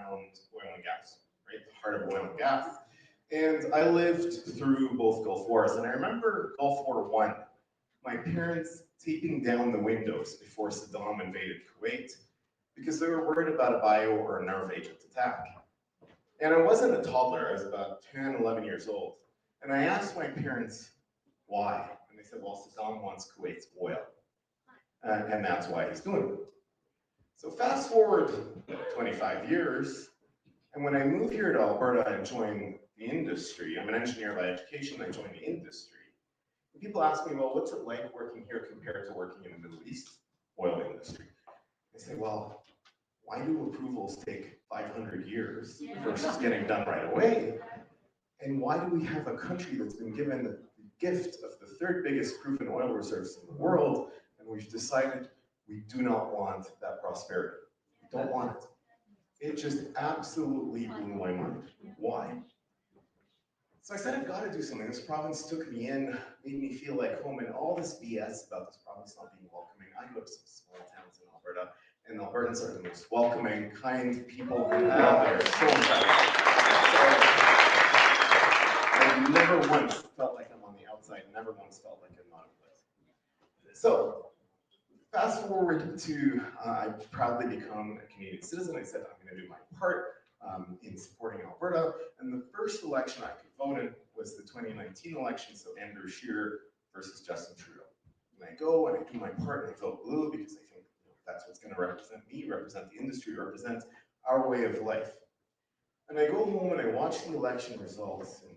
around oil and gas, right? The heart of oil and gas. And I lived through both Gulf Wars, and I remember Gulf War I, my parents taping down the windows before Saddam invaded Kuwait because they were worried about a bio or a nerve agent attack. And I wasn't a toddler, I was about 10, 11 years old. And I asked my parents why. And they said, well, Saddam wants Kuwait's oil. And that's why he's doing it. So fast forward 25 years, and when I moved here to Alberta and joined the industry, I'm an engineer by education, I joined the industry. And people ask me, well, what's it like working here compared to working in the Middle East oil industry? I say, well, why do approvals take 500 years versus getting done right away? And why do we have a country that's been given the gift of the third biggest proven oil reserves in the world, and we've decided we do not want that prosperity? We don't want it. It just absolutely blew my mind. Why? So I said, I've got to do something. This province took me in, made me feel like home, and all this BS about this province not being welcoming. I go to some small towns in Alberta, and Albertans are the most welcoming, kind people in the world. They're so impressive. I've never once felt like I'm on the outside, never once felt like I'm not in place. So, fast forward to, I proudly become a Canadian citizen. I said, I'm going to do my part in supporting Alberta. And the first election I could vote in was the 2019 election, so Andrew Scheer versus Justin Trudeau. And I go and I do my part and I vote blue because I think that's what's going to represent me, represent the industry, represent our way of life. And I go home and I watch the election results, and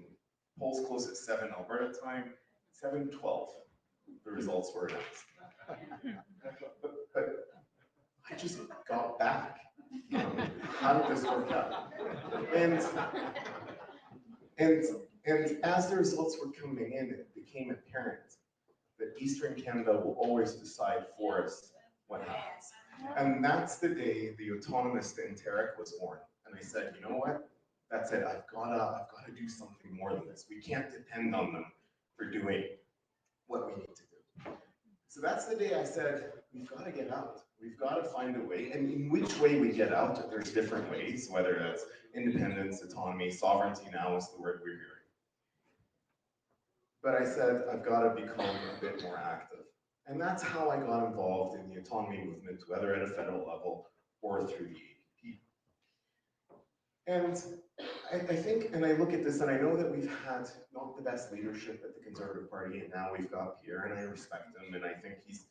polls close at 7 Alberta time, 7:12. The results were announced. But I just got back. How did this work out? And as the results were coming in, it became apparent that Eastern Canada will always decide for us what happens. And that's the day the autonomous Enteric was born. And I said, you know what? That's it. I've got to do something more than this. We can't depend on them for doing what we need to do. So that's the day I said, we've got to get out. We've got to find a way. And in which way we get out, there's different ways, whether that's independence, autonomy, sovereignty now is the word we're hearing. But I said, I've got to become a bit more active. And that's how I got involved in the autonomy movement, whether at a federal level or through the APP. And I think, and I look at this and I know that we've had not the best leadership at the Conservative Party, and now we've got Pierre, and I respect him, and I think he's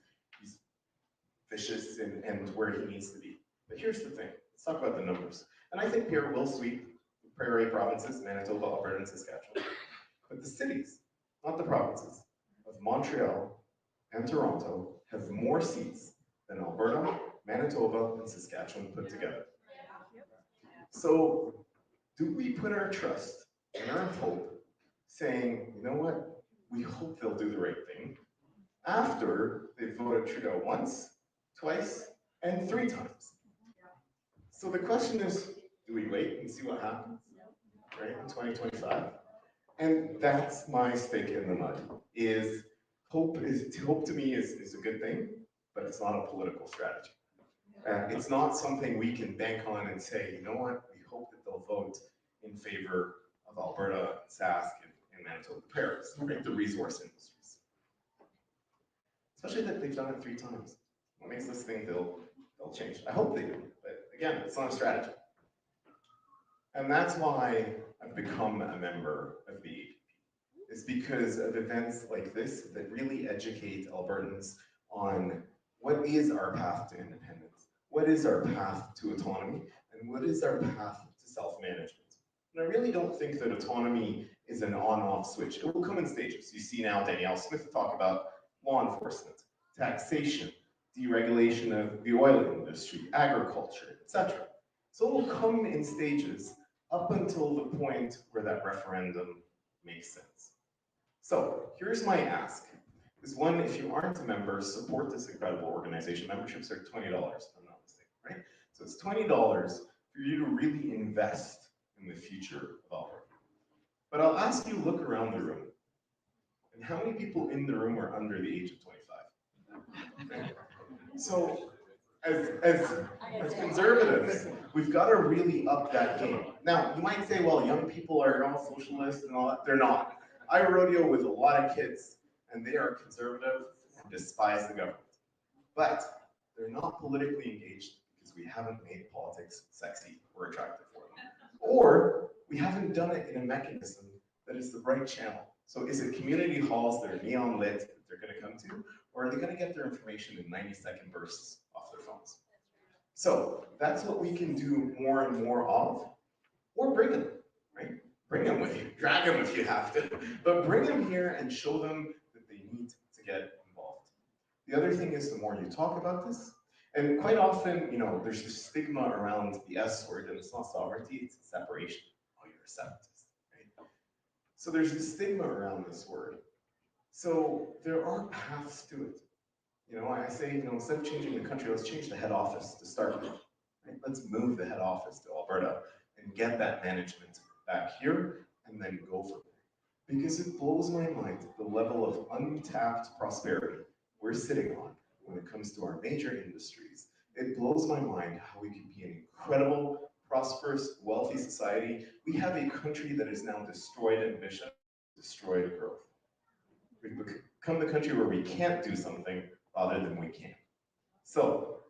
vicious and where he needs to be. But here's the thing, let's talk about the numbers. And I think Pierre will sweep the Prairie provinces, Manitoba, Alberta, and Saskatchewan. But the cities, not the provinces, of Montreal and Toronto have more seats than Alberta, Manitoba, and Saskatchewan put together. So do we put our trust and our hope saying, you know what, we hope they'll do the right thing after they voted Trudeau once, twice, and 3 times? So the question is, do we wait and see what happens, right, in 2025? And that's my stake in the mud, is hope to me is a good thing, but it's not a political strategy. It's not something we can bank on and say, you know what, we hope that they'll vote in favor of Alberta and Sask and Manitoba Prairies, right, the resource industries. Especially that they've done it 3 times. What makes us think they'll change? I hope they do, but again, it's not a strategy. And that's why I've become a member of the APP. It's because of events like this that really educate Albertans on what is our path to independence, what is our path to autonomy, and what is our path to self-management. And I really don't think that autonomy is an on-off switch. It will come in stages. You see now Danielle Smith talk about law enforcement, taxation, deregulation of the oil industry, agriculture, etc. So it will come in stages up until the point where that referendum makes sense. So here's my ask. Is one, if you aren't a member, support this incredible organization. Memberships are $20, if I'm not mistaken, right? So it's $20 for you to really invest in the future of Alberta. But I'll ask you to look around the room. And how many people in the room are under the age of 25? Okay. So as conservatives, we've got to really up that game. Now, you might say, well, young people are all socialists and all that. They're not. I rodeo with a lot of kids, and they are conservative and despise the government. But they're not politically engaged because we haven't made politics sexy or attractive for them. Or we haven't done it in a mechanism that is the right channel. So is it community halls that are neon lit that they're going to come to, or are they going to get their information in 90-second bursts off their phones? So that's what we can do more and more of, or bring them, right? Bring them with you, drag them if you have to, but bring them here and show them that they need to get involved. The other thing is the more you talk about this, and quite often, you know, there's this stigma around the S word, and it's not sovereignty, it's separation. Oh, you're a separatist, right? So there's this stigma around this word. So there are paths to it. You know, I say, you know, instead of changing the country, let's change the head office to start with. Right? Let's move the head office to Alberta and get that management back here and then go from there. Because it blows my mind the level of untapped prosperity we're sitting on when it comes to our major industries. It blows my mind how we can be an incredible, prosperous, wealthy society. We have a country that is now destroyed ambition, destroyed growth. We've become the country where we can't do something rather than we can. So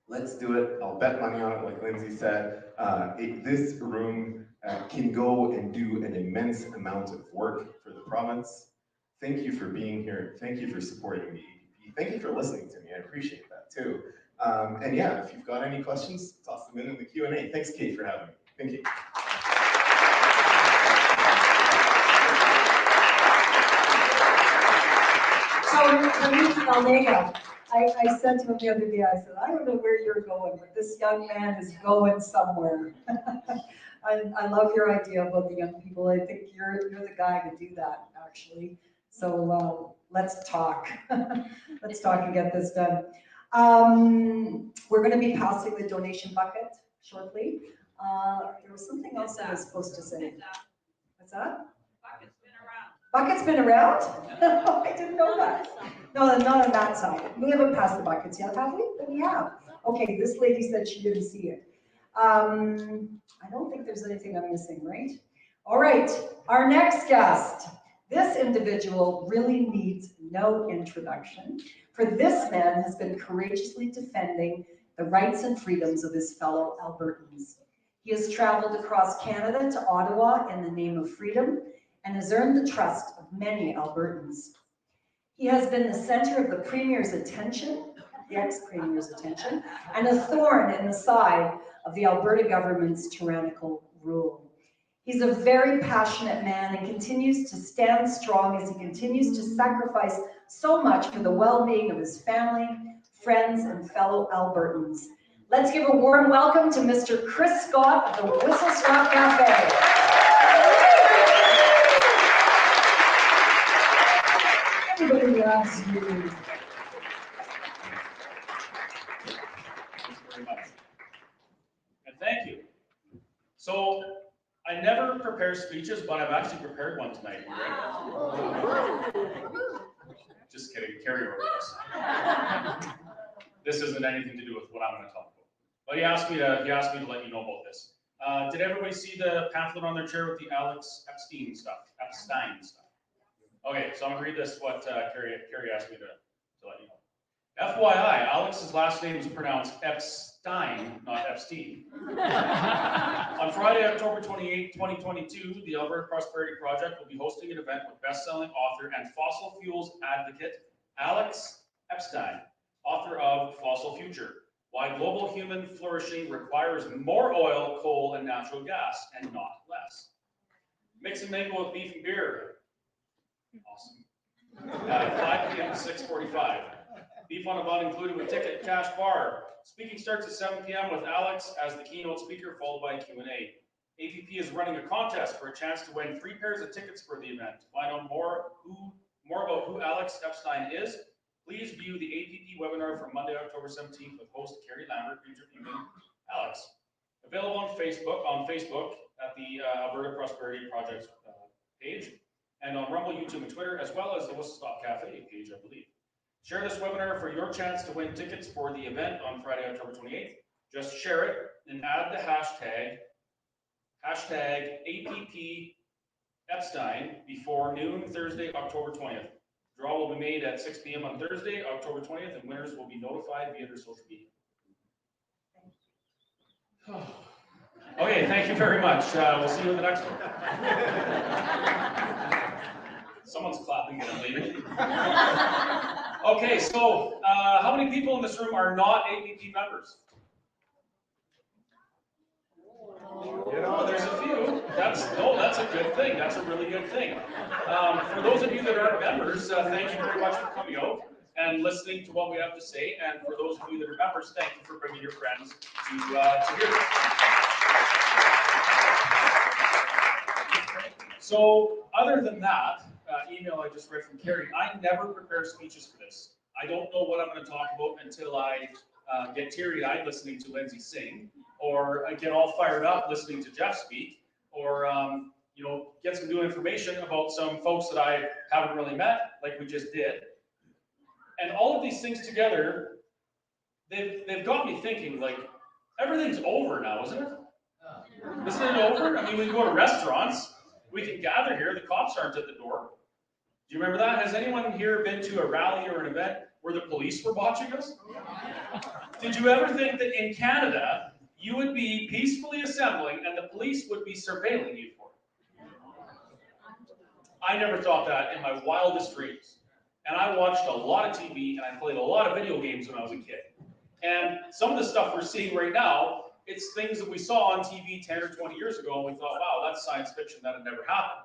let's do it. I'll bet money on it, like Lindsay said. This room can go and do an immense amount of work for the province. Thank you for being here. Thank you for supporting the APP. Thank you for listening to me. I appreciate that too. And yeah, if you've got any questions, toss them in the Q&A. Thanks, Kate, for having me. Thank you. So, Omega, I said to him the other day, I said, I don't know where you're going, but this young man is going somewhere. I love your idea about the young people. I think you're the guy to do that, actually. So let's talk. Let's talk and get this done. We're going to be passing the donation bucket shortly. There was something else I was supposed to say. What's that? Bucket's been around? I didn't know that. No, not on that side. We haven't passed the buckets yet, have we? But we have. Okay, this lady said she didn't see it. I don't think there's anything I'm missing, right? All right, our next guest. This individual really needs no introduction, for this man has been courageously defending the rights and freedoms of his fellow Albertans. He has traveled across Canada to Ottawa in the name of freedom, and has earned the trust of many Albertans. He has been the center of the Premier's attention, the ex-Premier's attention, and a thorn in the side of the Alberta government's tyrannical rule. He's a very passionate man and continues to stand strong as he continues to sacrifice so much for the well-being of his family, friends, and fellow Albertans. Let's give a warm welcome to Mr. Chris Scott of the Whistle Stop Cafe. Everybody loves you. Thank you very much. And thank you. So, I never prepare speeches, but I've actually prepared one tonight. Wow. Just kidding, carry over this. This isn't anything to do with what I'm going to talk about. But he asked me to let you know about this. Did everybody see the pamphlet on their chair with the Alex Epstein stuff? Okay, so I'm going to read this, what Carrie asked me to let you know. FYI, Alex's last name is pronounced Epstein, not Epstein. On Friday, October 28, 2022, the Alberta Prosperity Project will be hosting an event with best-selling author and fossil fuels advocate Alex Epstein, author of Fossil Future: Why Global Human Flourishing Requires More Oil, Coal, and Natural Gas, and Not Less. Mix and mingle with beef and beer. Awesome. 5 p.m. to 6:45. Beef on a bun included with ticket, cash bar. Speaking starts at 7 p.m. with Alex as the keynote speaker, followed by Q&A. APP is running a contest for a chance to win 3 pairs of tickets for the event. To find out more about who Alex Epstein is, please view the APP webinar from Monday, October 17th with host Carrie Lambert interviewing Alex. Available on Facebook at the Alberta Prosperity Project page, and on Rumble, YouTube, and Twitter, as well as the Whistle Stop Cafe page, I believe. Share this webinar for your chance to win tickets for the event on Friday, October 28th. Just share it and add the hashtag APP Epstein before noon Thursday, October 20th. Draw will be made at 6 p.m. on Thursday, October 20th, and winners will be notified via their social media. Okay, thank you very much. We'll see you in the next one. Someone's clapping and I'm leaving. Okay, so how many people in this room are not APP members? You know, there's a few. That's a good thing. That's a really good thing. For those of you that aren't members, thank you very much for coming out and listening to what we have to say. And for those of you that are members, thank you for bringing your friends to hear this. So, other than that, email I just read from Carrie, I never prepare speeches for this. I don't know what I'm going to talk about until I get teary-eyed listening to Lindsay sing, or I get all fired up listening to Jeff speak, or you know, get some new information about some folks that I haven't really met, like we just did. And all of these things together, they've got me thinking, like, everything's over now, isn't it? Isn't it over? I mean, we go to restaurants, we can gather here, the cops aren't at the door. Do you remember that? Has anyone here been to a rally or an event where the police were watching us? Did you ever think that in Canada, you would be peacefully assembling and the police would be surveilling you for it? I never thought that in my wildest dreams. And I watched a lot of TV and I played a lot of video games when I was a kid. And some of the stuff we're seeing right now, it's things that we saw on TV 10 or 20 years ago and we thought, wow, that's science fiction, that had never happened.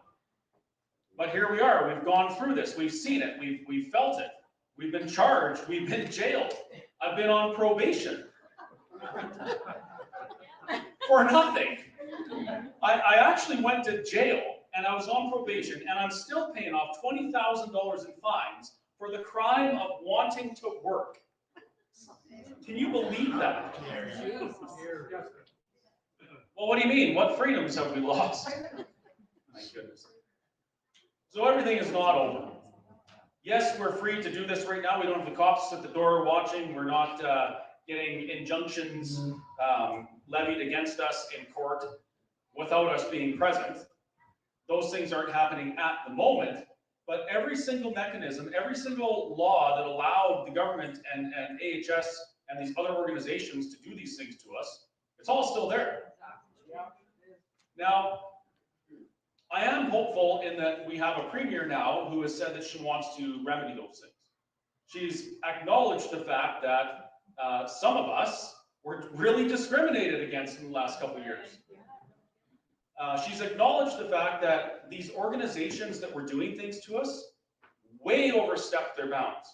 But here we are, we've gone through this, we've seen it, we've felt it. We've been charged, we've been jailed. I've been on probation. For nothing. I actually went to jail and I was on probation and I'm still paying off $20,000 in fines for the crime of wanting to work. Can you believe that? Well, what do you mean? What freedoms have we lost? My goodness. So everything is not over. Yes, we're free to do this right now. We don't have the cops at the door watching. We're not getting injunctions levied against us in court without us being present. Those things aren't happening at the moment, but every single mechanism, every single law that allowed the government and AHS and these other organizations to do these things to us, it's all still there. Now, I am hopeful in that we have a premier now who has said that she wants to remedy those things. She's acknowledged the fact that some of us were really discriminated against in the last couple of years. She's acknowledged the fact that these organizations that were doing things to us way overstepped their bounds,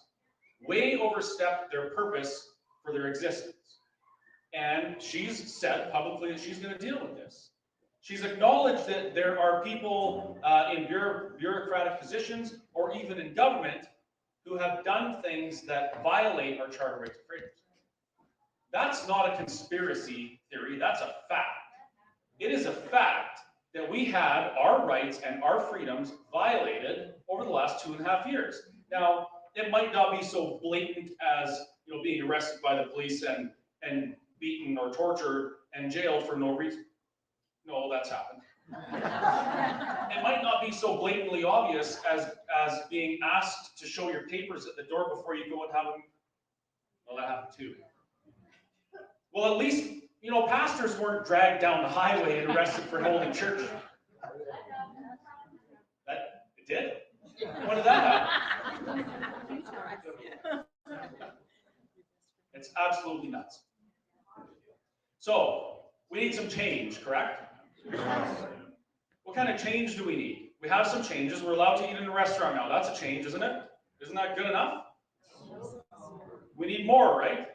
way overstepped their purpose for their existence. And she's said publicly that she's going to deal with this. She's acknowledged that there are people in bureaucratic positions or even in government who have done things that violate our Charter rights and freedoms. That's not a conspiracy theory, that's a fact. It is a fact that we had our rights and our freedoms violated over the last 2.5 years. Now, it might not be so blatant as, you know, being arrested by the police and beaten or tortured and jailed for no reason. No, that's happened. It might not be so blatantly obvious as being asked to show your papers at the door before you go and have them. Well, that happened too. Well, at least, you know, pastors weren't dragged down the highway and arrested for holding church. That, it did? When did that happen? It's absolutely nuts. So, we need some change, correct? What kind of change do we need? We have some changes. We're allowed to eat in a restaurant now. That's a change, isn't it? Isn't that good enough? We need more, right?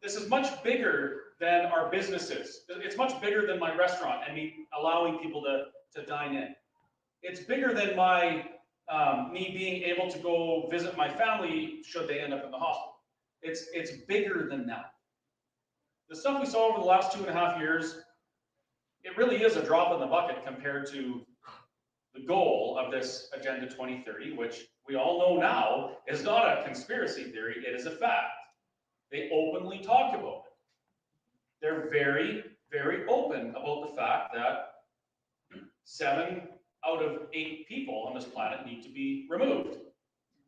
This is much bigger than our businesses. It's much bigger than my restaurant and me allowing people to dine in. It's bigger than my me being able to go visit my family should they end up in the hospital. It's bigger than that. The stuff we saw over the last 2.5 years, it really is a drop in the bucket compared to the goal of this Agenda 2030, which we all know now, is not a conspiracy theory, it is a fact. They openly talk about it. They're very, very open about the fact that 7 out of 8 people on this planet need to be removed.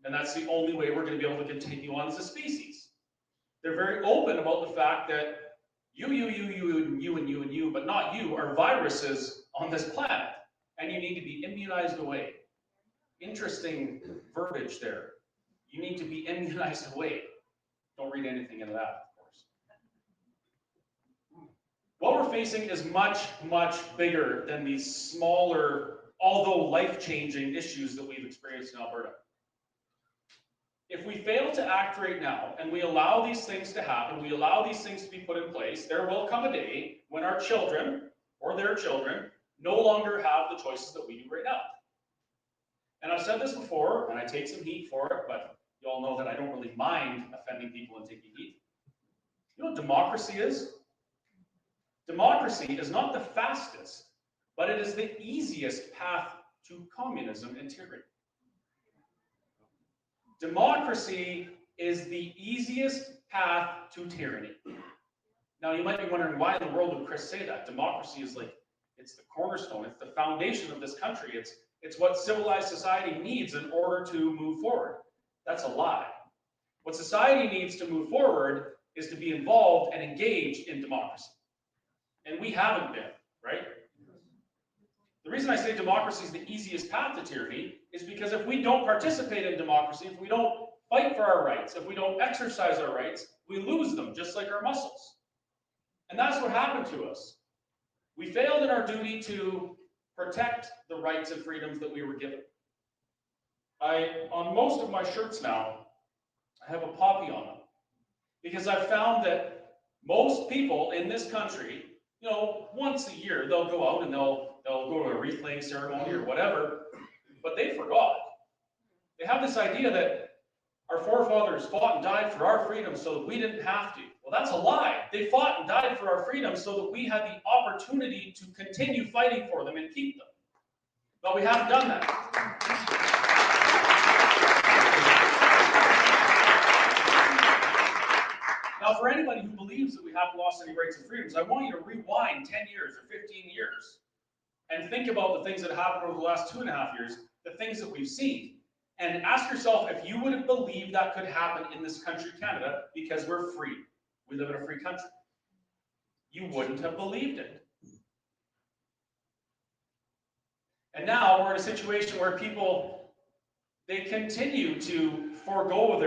And that's the only way we're going to be able to continue on as a species. They're very open about the fact that you, but not you, are viruses on this planet, and you need to be immunized away. Interesting verbiage there. You need to be immunized away. Don't read anything into that, of course. What we're facing is much, much bigger than these smaller, although life-changing issues that we've experienced in Alberta. If we fail to act right now, and we allow these things to happen, we allow these things to be put in place, there will come a day when our children, or their children, no longer have the choices that we do right now. And I've said this before, and I take some heat for it, but you all know that I don't really mind offending people and taking heat. You know what democracy is? Democracy is not the fastest, but it is the easiest path to communism and tyranny. Democracy is the easiest path to tyranny. Now, you might be wondering, why in the world would Chris say that? Democracy is like, it's the cornerstone, it's the foundation of this country, it's what civilized society needs in order to move forward. That's a lie. What society needs to move forward is to be involved and engaged in democracy. And we haven't been, right? The reason I say democracy is the easiest path to tyranny is because if we don't participate in democracy, if we don't fight for our rights, if we don't exercise our rights, we lose them, just like our muscles. And that's what happened to us. We failed in our duty to protect the rights and freedoms that we were given. On most of my shirts now, I have a poppy on them, because I've found that most people in this country, you know, once a year, they'll go out and they'll go to a wreath laying ceremony or whatever, but they forgot. They have this idea that our forefathers fought and died for our freedom so that we didn't have to. Well, that's a lie. They fought and died for our freedom so that we had the opportunity to continue fighting for them and keep them. But we haven't done that. Now, for anybody who believes that we haven't lost any rights and freedoms, I want you to rewind 10 years or 15 years and think about the things that happened over the last 2.5 years, the things that we've seen. And ask yourself if you would have believed that could happen in this country, Canada, because we're free. We live in a free country. You wouldn't have believed it. And now we're in a situation where people, they continue to forego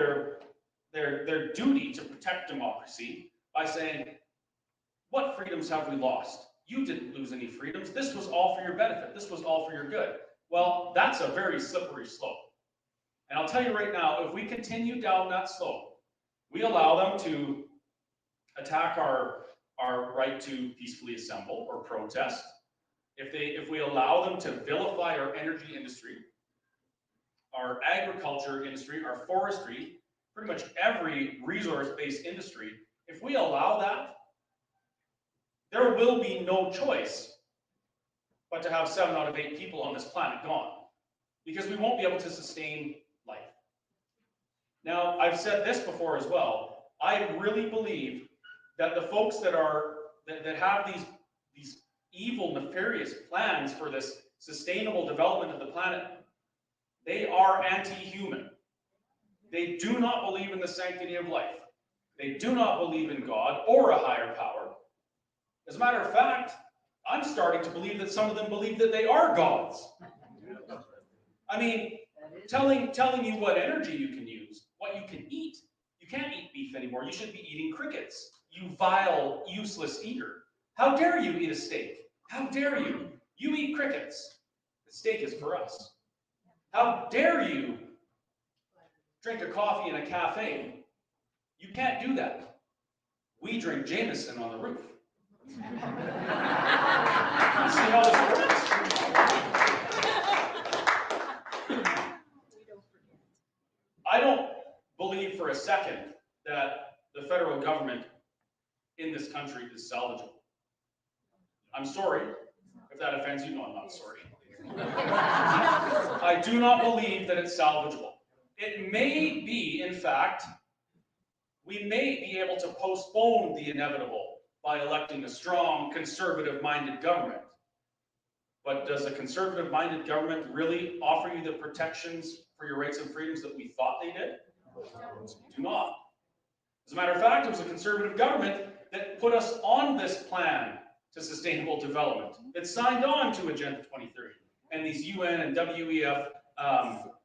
their duty to protect democracy by saying, what freedoms have we lost? You didn't lose any freedoms. This was all for your benefit. This was all for your good. Well, that's a very slippery slope. And I'll tell you right now, if we continue down that slope, we allow them to attack our right to peacefully assemble or protest. If we allow them to vilify our energy industry, our agriculture industry, our forestry, pretty much every resource-based industry, if we allow that, there will be no choice but to have 7 out of 8 people on this planet gone, because we won't be able to sustain life. Now, I've said this before as well. I really believe that the folks that have these evil, nefarious plans for this sustainable development of the planet, they are anti-human. They do not believe in the sanctity of life. They do not believe in God or a higher power. As a matter of fact, I'm starting to believe that some of them believe that they are gods. I mean, telling you what energy you can use, what you can eat. You can't eat beef anymore. You should be eating crickets, you vile, useless eater. How dare you eat a steak? How dare you? You eat crickets. The steak is for us. How dare you drink a coffee in a cafe? You can't do that. We drink Jameson on the roof. You see how this works? I don't believe for a second that the federal government in this country is salvageable. I'm sorry if that offends you. No, I'm not sorry. I do not believe that it's salvageable. it may be, in fact, we may be able to postpone the inevitable by electing a strong, conservative-minded government. But does a conservative-minded government really offer you the protections for your rights and freedoms that we thought they did? Do not. As a matter of fact, it was a conservative government that put us on this plan to sustainable development, that signed on to Agenda 2030 and these UN and WEF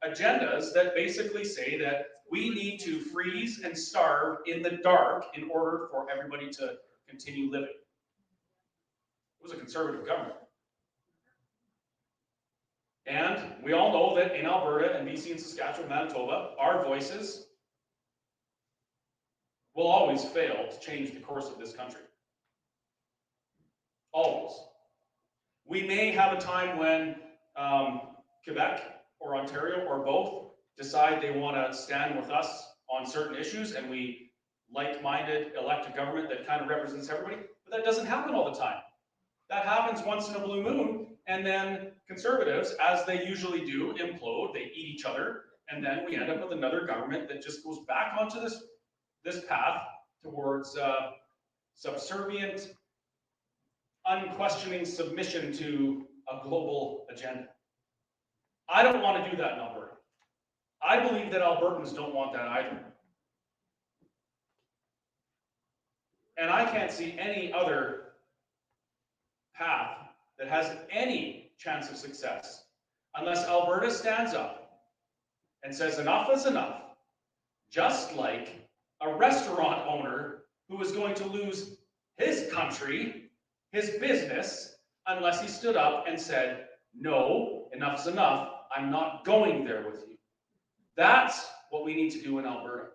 agendas that basically say that we need to freeze and starve in the dark in order for everybody to continue living. It was a conservative government. And we all know that in Alberta and BC and Saskatchewan, Manitoba, our voices will always fail to change the course of this country. Always. We may have a time when Quebec or Ontario or both decide they want to stand with us on certain issues and we like-minded elect a government that kind of represents everybody, but that doesn't happen all the time. That happens once in a blue moon, and then conservatives, as they usually do, implode, they eat each other, and then we end up with another government that just goes back onto this path towards subservient, unquestioning submission to a global agenda. I don't want to do that in Alberta. I believe that Albertans don't want that either. And I can't see any other path that has any chance of success unless Alberta stands up and says enough is enough, just like a restaurant owner who is going to lose his country, his business, unless he stood up and said, no, enough is enough, I'm not going there with you. That's what we need to do in Alberta.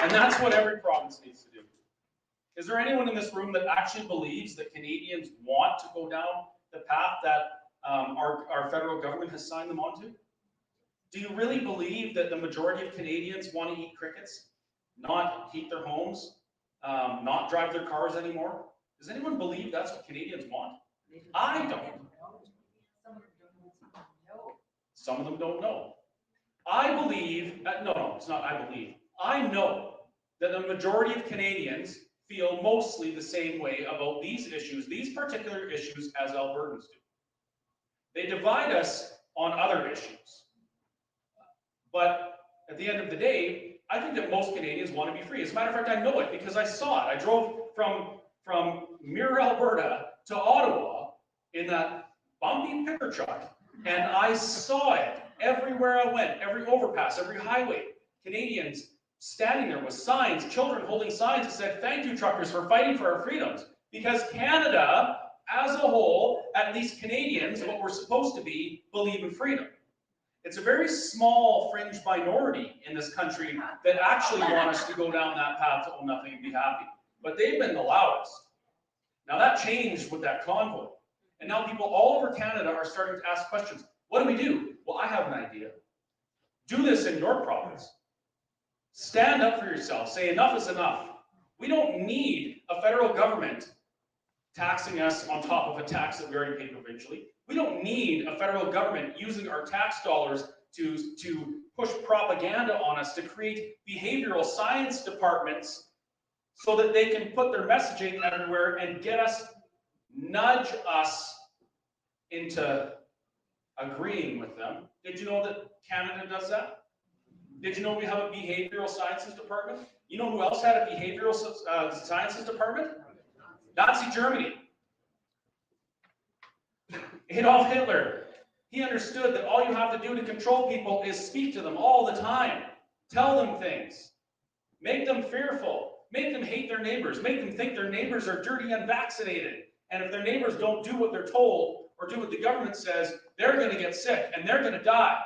And that's what every province needs to do. Is there anyone in this room that actually believes that Canadians want to go down the path that our federal government has signed them onto? Do you really believe that the majority of Canadians want to eat crickets, not heat their homes, not drive their cars anymore? Does anyone believe that's what Canadians want? I don't. Some of them don't know. I believe, no, it's not I believe. I know that the majority of Canadians feel mostly the same way about these issues, these particular issues, as Albertans do. They divide us on other issues. But at the end of the day, I think that most Canadians want to be free. As a matter of fact, I know it because I saw it. I drove from Mirror, Alberta to Ottawa in that bumpy pickup truck, and I saw it everywhere I went, every overpass, every highway. Canadians standing there with signs, children holding signs that said, thank you, truckers, for fighting for our freedoms. Because Canada, as a whole, at least Canadians, what we're supposed to be, believe in freedom. It's a very small fringe minority in this country that actually want us to go down that path to own nothing and be happy. But they've been the loudest. Now that changed with that convoy. And now people all over Canada are starting to ask questions. What do we do? Well, I have an idea. Do this in your province. Stand up for yourself. Say enough is enough. We don't need a federal government taxing us on top of a tax that we already pay provincially. We don't need a federal government using our tax dollars to push propaganda on us, to create behavioral science departments so that they can put their messaging everywhere and get us, nudge us into agreeing with them. Did you know that Canada does that? Did you know we have a behavioral sciences department? You know who else had a behavioral sciences department? Nazi Germany. Adolf Hitler. He understood that all you have to do to control people is speak to them all the time. Tell them things. Make them fearful. Make them hate their neighbors. Make them think their neighbors are dirty and vaccinated. And if their neighbors don't do what they're told or do what the government says, they're going to get sick and they're going to die.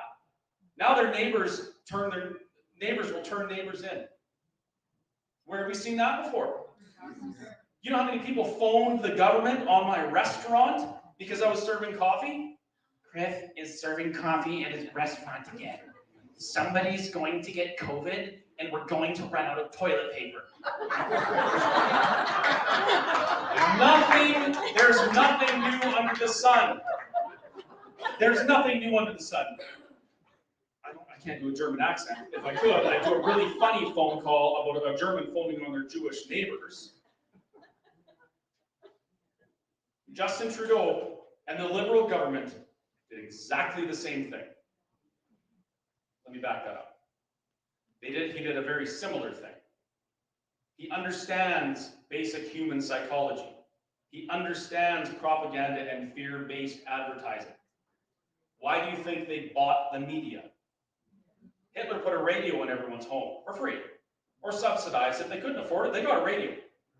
Now their neighbors will turn neighbors in. Where have we seen that before? You know how many people phoned the government on my restaurant because I was serving coffee? Chris is serving coffee at his restaurant again. Somebody's going to get COVID and we're going to run out of toilet paper. There's nothing new under the sun. There's nothing new under the sun. I can't do a German accent. If I could, I'd do a really funny phone call about a German phoning on their Jewish neighbors. Justin Trudeau and the Liberal government did exactly the same thing. Let me back that up. He did a very similar thing. He understands basic human psychology. He understands propaganda and fear-based advertising. Why do you think they bought the media? Hitler put a radio in everyone's home for free, or subsidized. If they couldn't afford it, they got a radio,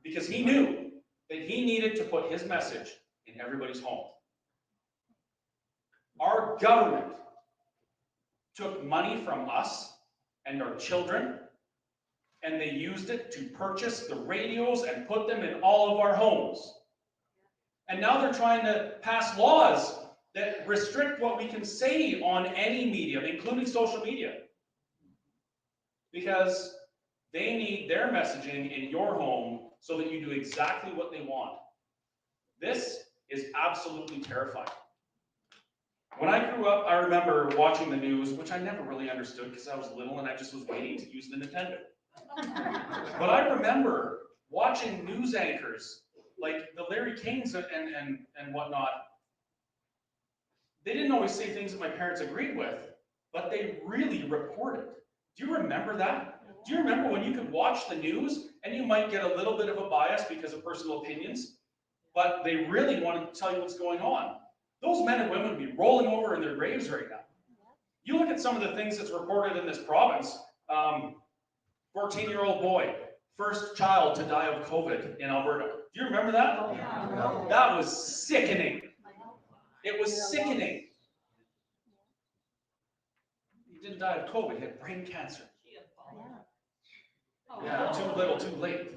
because he knew that he needed to put his message in everybody's home. Our government took money from us and our children, and they used it to purchase the radios and put them in all of our homes. And now they're trying to pass laws that restrict what we can say on any media, including social media, because they need their messaging in your home so that you do exactly what they want. This is absolutely terrifying. When I grew up, I remember watching the news, which I never really understood because I was little and I just was waiting to use the Nintendo. But I remember watching news anchors like the Larry Kings and whatnot. They didn't always say things that my parents agreed with, but they really reported. Do you remember that? Do you remember when you could watch the news and you might get a little bit of a bias because of personal opinions, but they really wanted to tell you what's going on? Those men and women would be rolling over in their graves right now. You look at some of the things that's reported in this province. 14-year-old boy, first child to die of COVID in Alberta. Do you remember that? Oh, yeah. That was sickening. It was sickening. He didn't die of COVID, he had brain cancer. Yeah, too little, too late.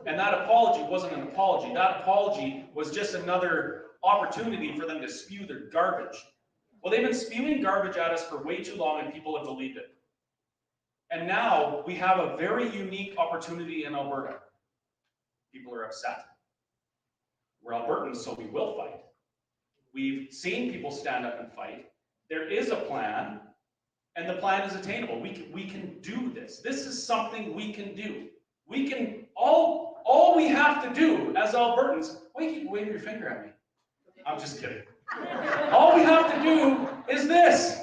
And that apology wasn't an apology. That apology was just another opportunity for them to spew their garbage. Well, they've been spewing garbage at us for way too long and people have believed it. And now we have a very unique opportunity in Alberta. People are upset. We're Albertans, so we will fight. We've seen people stand up and fight. There is a plan, and the plan is attainable. We can do this. This is something we can do. We can, all we have to do as Albertans, why do you keep waving your finger at me? I'm just kidding. All we have to do is this.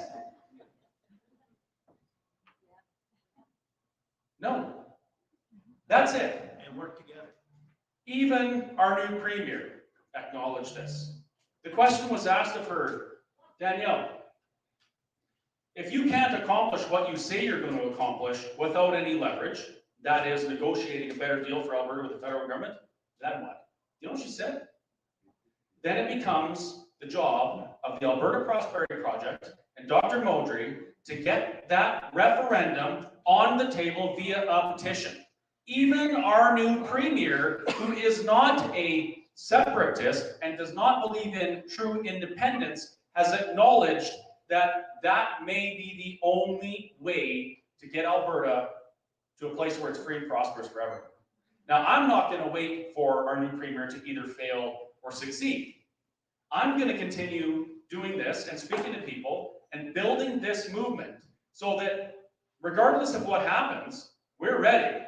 No. That's it. And work together. Even our new premier acknowledged this. The question was asked of her, Danielle, if you can't accomplish what you say you're going to accomplish without any leverage, that is negotiating a better deal for Alberta with the federal government, then what? You know what she said? Then it becomes the job of the Alberta Prosperity Project and Dr. Modry to get that referendum on the table via a petition. Even our new premier, who is not a separatist and does not believe in true independence, has acknowledged that that may be the only way to get Alberta to a place where it's free and prosperous forever. Now, I'm not going to wait for our new premier to either fail or succeed. I'm going to continue doing this and speaking to people and building this movement so that regardless of what happens, we're ready.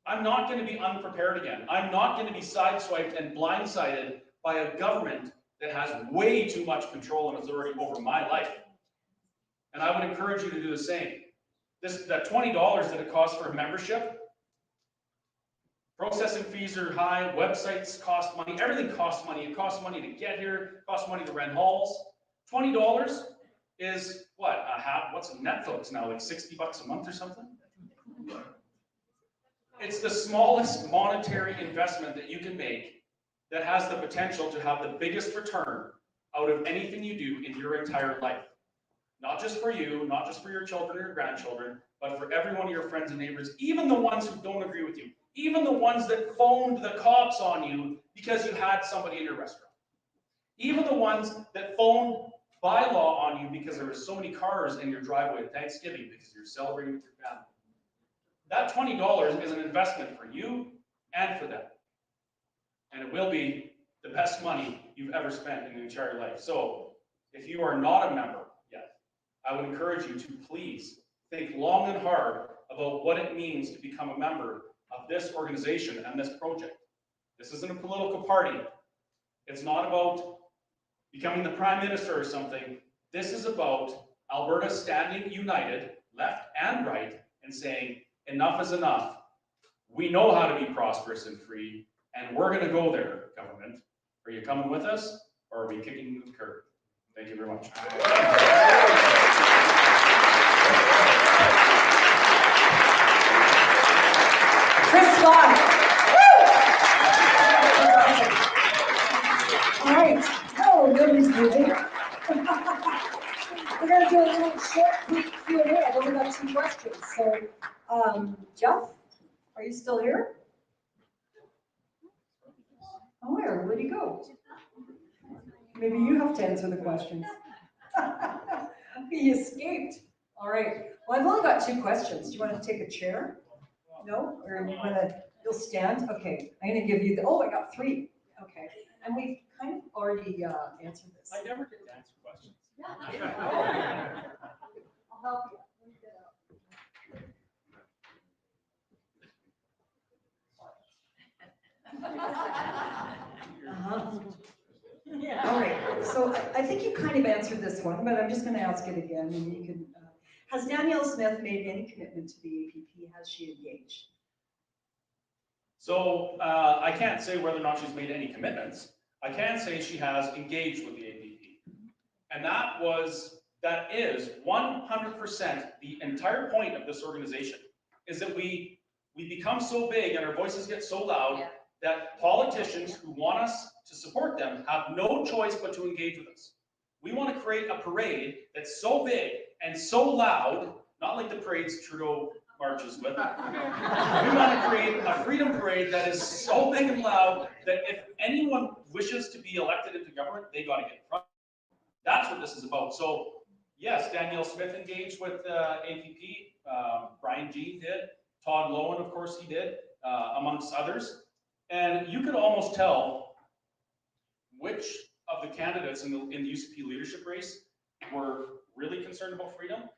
I'm not going to be unprepared again. I'm not going to be sideswiped and blindsided by a government that has way too much control and authority over my life. And I would encourage you to do the same. That $20 that it costs for a membership, processing fees are high, websites cost money, everything costs money. It costs money to get here, it costs money to rent halls. $20 is what? What's Netflix now, like $60 a month or something? It's the smallest monetary investment that you can make that has the potential to have the biggest return out of anything you do in your entire life. Not just for you, not just for your children or your grandchildren, but for every one of your friends and neighbors, even the ones who don't agree with you, even the ones that phoned the cops on you because you had somebody in your restaurant, even the ones that phoned bylaw on you because there were so many cars in your driveway at Thanksgiving because you're celebrating with your family. That $20 is an investment for you and for them. And it will be the best money you've ever spent in your entire life. So if you are not a member yet, I would encourage you to please think long and hard about what it means to become a member of this organization and this project. This isn't a political party. It's not about becoming the prime minister or something. This is about Alberta standing united, left and right, and saying, enough is enough. We know how to be prosperous and free, and we're going to go there, government. Are you coming with us, or are we kicking you to the curb? Thank you very much. Chris Scott. All right. Oh, nobody's moving. We're going to do a little short Q&A. I've only got 2 questions. So, Jeff, are you still here? Oh, where'd he go? Maybe you have to answer the questions. He escaped. All right. Well, I've only got 2 questions. Do you want to take a chair? No? Or you want to, you'll stand? Okay. I'm going to give you the, oh, I got 3. Okay. And we've kind of already answered this. I never get to answer questions. I'll help you. All right, so I think you kind of answered this one, but I'm just going to ask it again, and you can. Has Danielle Smith made any commitment to the APP? Has she engaged? So I can't say whether or not she's made any commitments. I can say she has engaged with the APP, and that is 100% the entire point of this organization. Is that we become so big and our voices get so loud that politicians who want us to support them have no choice but to engage with us. We want to create a parade that's so big and so loud, not like the parades Trudeau marches with. We want to create a freedom parade that is so big and loud that if anyone wishes to be elected into government, they got to get in front. That's what this is about. So yes, Danielle Smith engaged with APP. Brian Jean did. Todd Lowen, of course, he did, amongst others. And you could almost tell which of the candidates in the UCP leadership race were really concerned about freedom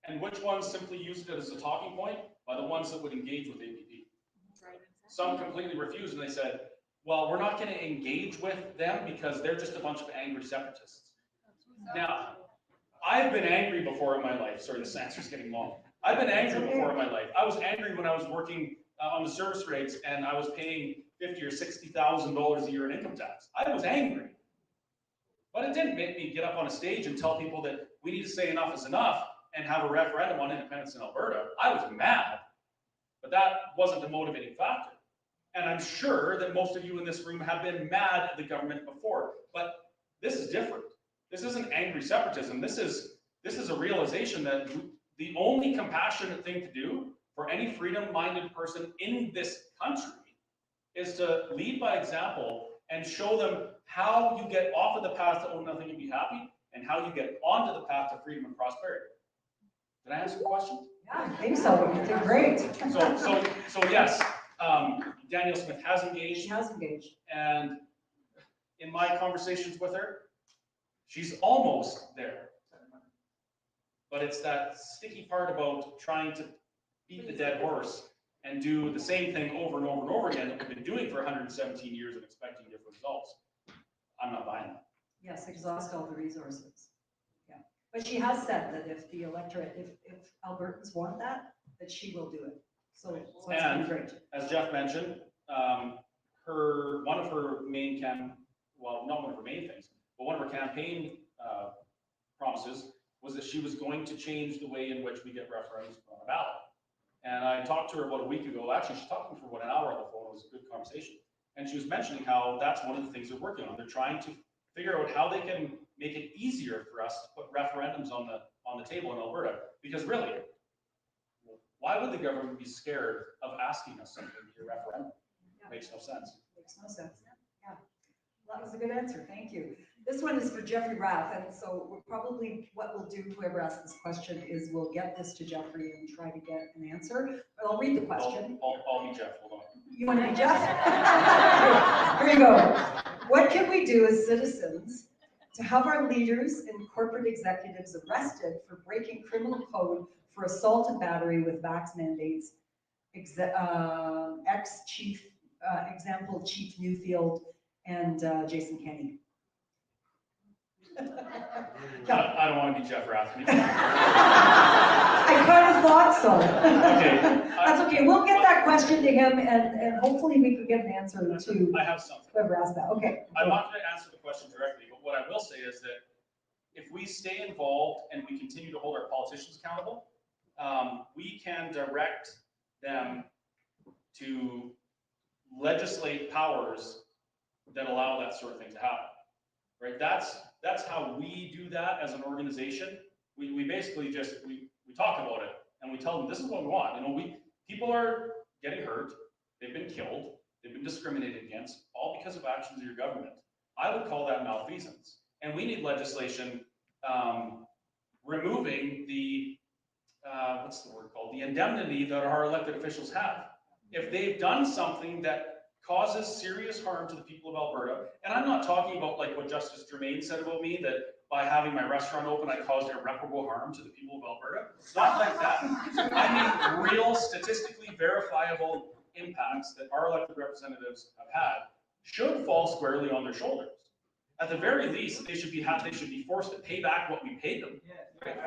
and which ones simply used it as a talking point by the ones that would engage with APP. Some completely refused and they said, well, we're not going to engage with them because they're just a bunch of angry separatists. Now, I've been angry before in my life. Sorry, this answer's getting long. I've been angry before in my life. I was angry when I was working on the service rates and I was paying $50,000 or $60,000 a year in income tax. I was angry. But it didn't make me get up on a stage and tell people that we need to say enough is enough and have a referendum on independence in Alberta. I was mad, but that wasn't the motivating factor. And I'm sure that most of you in this room have been mad at the government before, but this is different. This isn't angry separatism. This is a realization that the only compassionate thing to do for any freedom-minded person in this country is to lead by example and show them how you get off of the path to own nothing and be happy, and how you get onto the path to freedom and prosperity. Did I answer the question? Yeah, I think so. You did great. So yes, Danielle Smith has engaged. She has engaged. And in my conversations with her, she's almost there. But it's that sticky part about trying to beat the dead horse and do the same thing over and over and over again that we've been doing for 117 years and expecting different results. I'm not buying that. Yes, exhaust all the resources. Yeah, but she has said that if the electorate, if Albertans want that she will do it. So it's been great. As Jeff mentioned, one of her main not one of her main things, but one of her campaign promises was that she was going to change the way in which we get referendums on the ballot. And I talked to her about a week ago. Actually, she talked to me for about an hour on the phone. It was a good conversation. And she was mentioning how that's one of the things they're working on. They're trying to figure out how they can make it easier for us to put referendums on the table in Alberta. Because really, why would the government be scared of asking us something in a referendum? Makes no sense. Makes no sense. Yeah. Well, that was a good answer. Thank you. This one is for Jeffrey Rath, and so we'll probably, what we'll do, whoever asks this question, is we'll get this to Jeffrey and try to get an answer. But I'll read the question. I'll be Jeff, hold on. You want to be Jeff? Here you go. What can we do as citizens to have our leaders and corporate executives arrested for breaking criminal code for assault and battery with vax mandates? Ex-chief, example, Chief Newfield and Jason Kenney. I don't want to be Jeff Rath. I kind of thought so. Okay. That's okay. We'll get that question to him, and hopefully we can get an answer to I have something. whoever asked that. Okay. I'm not going to answer the question directly, but what I will say is that if we stay involved and we continue to hold our politicians accountable, we can direct them to legislate powers that allow that sort of thing to happen. Right? That's how we do that as an organization. We basically just we talk about it and we tell them this is what we want. You know, people are getting hurt, they've been killed, they've been discriminated against, all because of actions of your government. I would call that malfeasance. And we need legislation removing the what's the word called? The indemnity that our elected officials have. If they've done something that causes serious harm to the people of Alberta, and I'm not talking about like what Justice Germain said about me, that by having my restaurant open, I caused irreparable harm to the people of Alberta. It's not like that. I mean real, statistically verifiable impacts that our elected representatives have had should fall squarely on their shoulders. At the very least, they should be forced to pay back what we paid them. Right?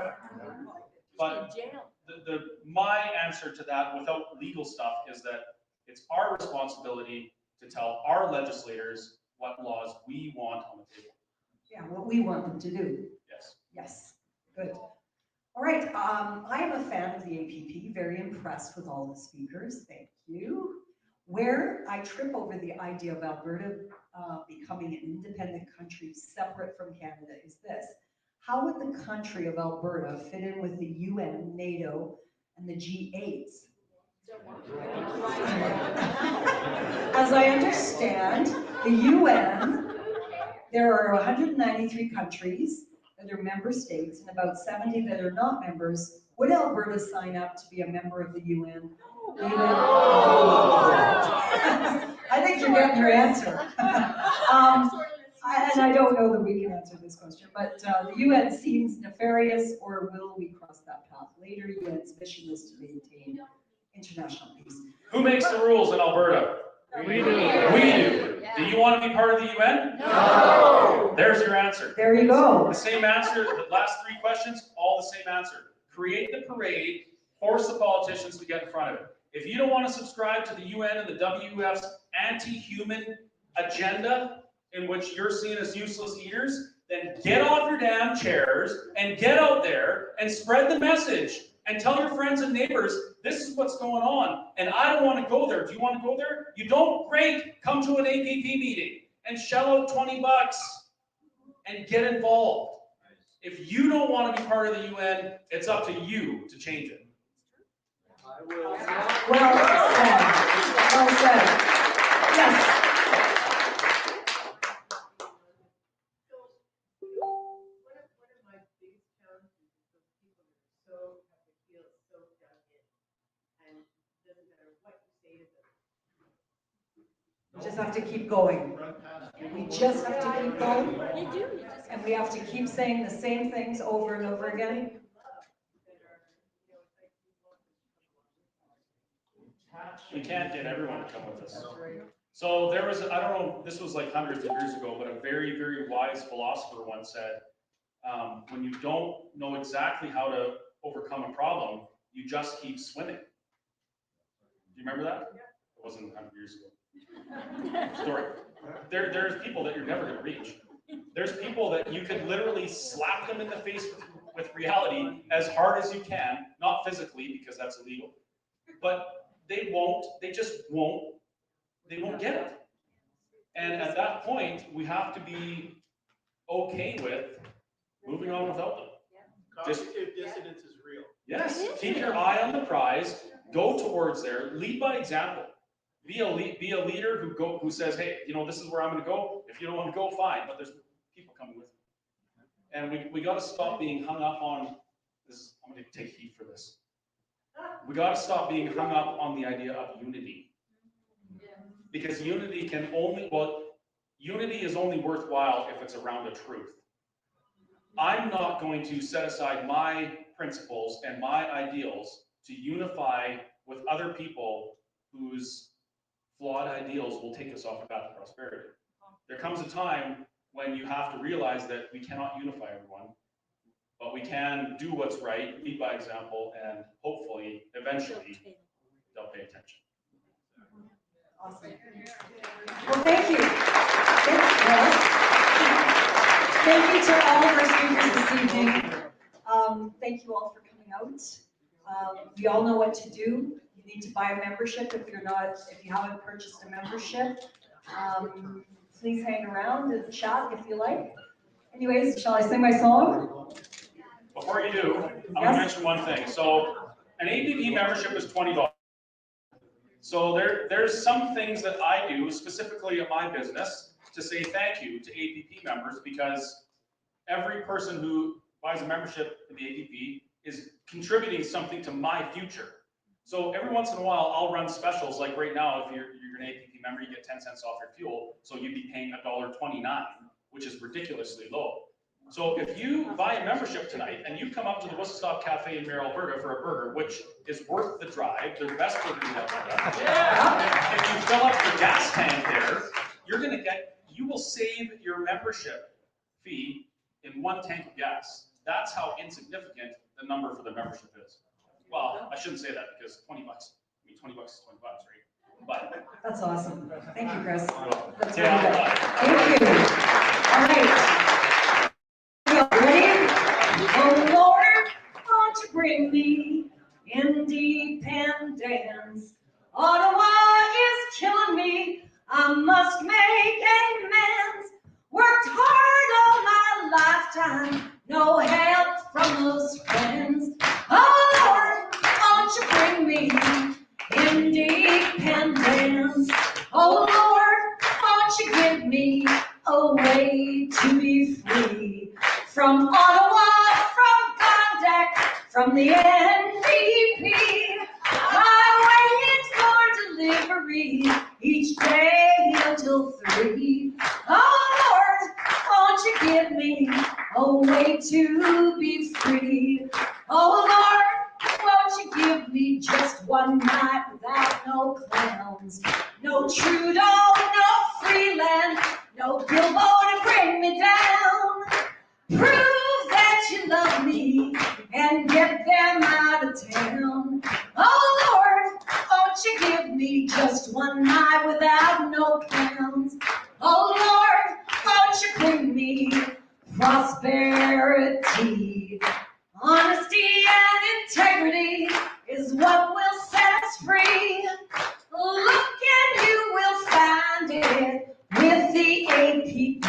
But my answer to that, without legal stuff, is that it's our responsibility to tell our legislators what laws we want on the table. Yeah, what we want them to do. Yes. Yes. Good. All right. I am a fan of the APP. Very impressed with all the speakers. Thank you. Where I trip over the idea of Alberta becoming an independent country separate from Canada is this. How would the country of Alberta fit in with the UN, NATO, and the G8s? As I understand, the UN, there are 193 countries that are member states and about 70 that are not members. Would Alberta sign up to be a member of the UN? No. I think you're getting your answer. And I don't know that we can answer this question, but the UN seems nefarious, or will we cross that path later? UN's mission is to maintain international peace. Who makes the rules in Alberta? We do. We do. Do you want to be part of the UN? No. There's your answer. There you go. The same answer, the last three questions, all the same answer. Create the parade, force the politicians to get in front of it. If you don't want to subscribe to the UN and the WEF's anti-human agenda, in which you're seen as useless eaters, then get off your damn chairs and get out there and spread the message and tell your friends and neighbors, this is what's going on, and I don't want to go there. Do you want to go there? You don't? Great. Come to an APP meeting and shell out $20 and get involved. If you don't want to be part of the UN, it's up to you to change it. I will. Well said. Well said. Yes. We just have to keep going. We just have to keep going. You do. And we have to keep saying the same things over and over again. We can't get everyone to come with us. So there was, I don't know, this was like hundreds of years ago, but a very, very wise philosopher once said, when you don't know exactly how to overcome a problem, you just keep swimming. Do you remember that? It wasn't 100 years ago. Story. There's people that you're never going to reach. There's people that you could literally slap them in the face with reality as hard as you can, not physically because that's illegal, but they just won't get it. And at that point, we have to be okay with moving on without them. Cognitive dissonance is real. Yes, keep your eye on the prize, go towards there, lead by example. Be a leader who says, hey, you know, this is where I'm going to go. If you don't want to go, fine. But there's people coming with me. And we got to stop being hung up on this. I'm going to take heat for this. We got to stop being hung up on the idea of unity. Because unity is only worthwhile if it's around a truth. I'm not going to set aside my principles and my ideals to unify with other people whose flawed ideals will take us off the path of prosperity. There comes a time when you have to realize that we cannot unify everyone, but we can do what's right, lead by example, and hopefully, eventually, they'll pay attention. Awesome. Well, thank you. Thank you to all of our speakers this evening. Thank you all for coming out. We all know what to do. You need to buy a membership if you haven't purchased a membership. Please hang around and chat if you like. Anyways, shall I sing my song? Before you do, I'm going to mention one thing. So an APP membership is $20. So there's some things that I do specifically at my business to say thank you to APP members, because every person who buys a membership in the APP is contributing something to my future. So every once in a while, I'll run specials. Like right now, if you're an APP member, you get 10 cents off your fuel. So you'd be paying $1.29, which is ridiculously low. So if you buy a membership tonight and you come up to the Whistle Stop Cafe in Mayor, Alberta for a burger, which is worth the drive, they're the best burger in Alberta. Yeah. If you fill up your gas tank there, you will save your membership fee in 1 tank of gas. That's how insignificant the number for the membership is. Well, I shouldn't say that, because $20, I mean, $20 is $20, right? But that's awesome. Thank you, Chris. That's really good. Thank you. All right. Ready? Oh Lord, won't you bring me independence? Ottawa is killing me. I must make amends. Worked hard all my lifetime. No help from those friends. Oh Lord, won't you bring me independence? Oh Lord, won't you give me a way to be free from Ottawa, from Contact, from the NDP? I wait for delivery each day until 3. Oh Lord, won't you give me a way to be free? Oh Lord, won't you give me just one night without no clowns, no Trudeau, no Freeland, no Bilbo to bring me down. Prove that you love me and get them out of town. Oh Lord, won't you give me just one night without no clowns? Oh Lord, won't you bring me prosperity? Honesty and integrity is what will set us free. Look and you will find it with the APP.